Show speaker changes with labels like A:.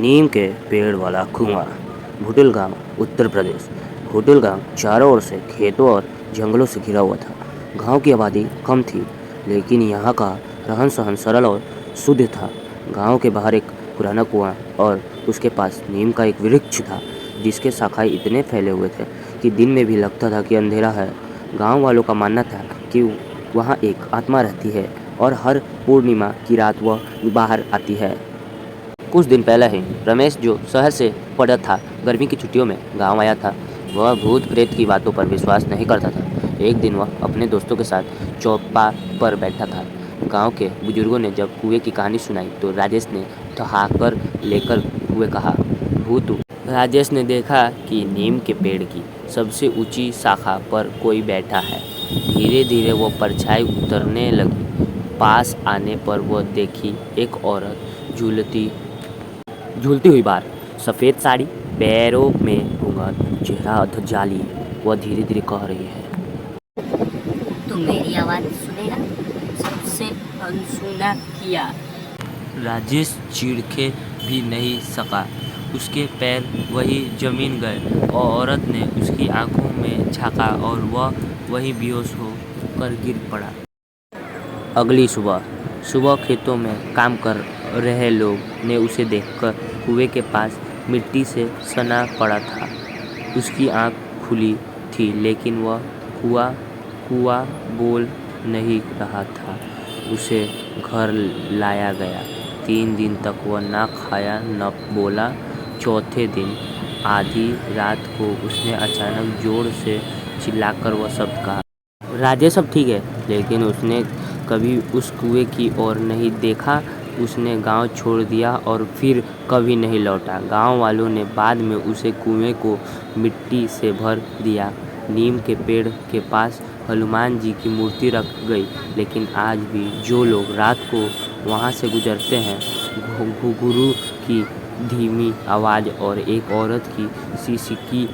A: नीम के पेड़ वाला कुआं। भुटुल गांव, उत्तर प्रदेश। भुटुल गांव चारों ओर से खेतों और जंगलों से घिरा हुआ था। गांव की आबादी कम थी, लेकिन यहाँ का रहन सहन सरल और शुद्ध था। गांव के बाहर एक पुराना कुआं और उसके पास नीम का एक वृक्ष था, जिसके शाखाएं इतने फैले हुए थे कि दिन में भी लगता था कि अंधेरा है। गांव वालों का मानना था कि वहाँ एक आत्मा रहती है और हर पूर्णिमा की रात वह बाहर आती है। कुछ दिन पहले ही रमेश, जो शहर से पढ़ा था, गर्मी की छुट्टियों में गांव आया था। वह भूत प्रेत की बातों पर विश्वास नहीं करता था। एक दिन वह अपने दोस्तों के साथ चौपाल पर बैठा था। गांव के बुजुर्गों ने जब कुएं की कहानी सुनाई तो राजेश ने ठहाकर लेकर हुए कहा, भूतू। राजेश ने देखा कि नीम के पेड़ की सबसे ऊंची शाखा पर कोई बैठा है। धीरे धीरे वो परछाई उतरने लगी। पास आने पर वह देखी एक औरत झूलती हुई बाहर। सफ़ेद साड़ी, पैरों में घूंघट, चेहरा अधजाली। वह धीरे धीरे कह रही है,
B: तुम मेरी आवाज़ सुनेगा? सबसे अनसुना किया।
A: राजेश चीढ़के भी नहीं सका। उसके पैर वही जमीन गए और औरत ने उसकी आंखों में झांका और वह वही बेहोश होकर गिर पड़ा। अगली सुबह खेतों में काम कर रहे लोग ने उसे देखकर कुएं के पास मिट्टी से सना पड़ा था। उसकी आंख खुली थी, लेकिन वह कुआं बोल नहीं रहा था। उसे घर लाया गया। 3 दिन तक वह ना खाया न बोला। चौथे दिन आधी रात को उसने अचानक जोर से चिल्लाकर वह शब्द कहा, राजेश अब ठीक है। लेकिन उसने कभी उस कुएं की ओर नहीं देखा। उसने गांव छोड़ दिया और फिर कभी नहीं लौटा। गांव वालों ने बाद में उसे कुएं को मिट्टी से भर दिया। नीम के पेड़ के पास हनुमान जी की मूर्ति रख गई, लेकिन आज भी जो लोग रात को वहां से गुजरते हैं, घुंघरू की धीमी आवाज़ और एक औरत की सिसकी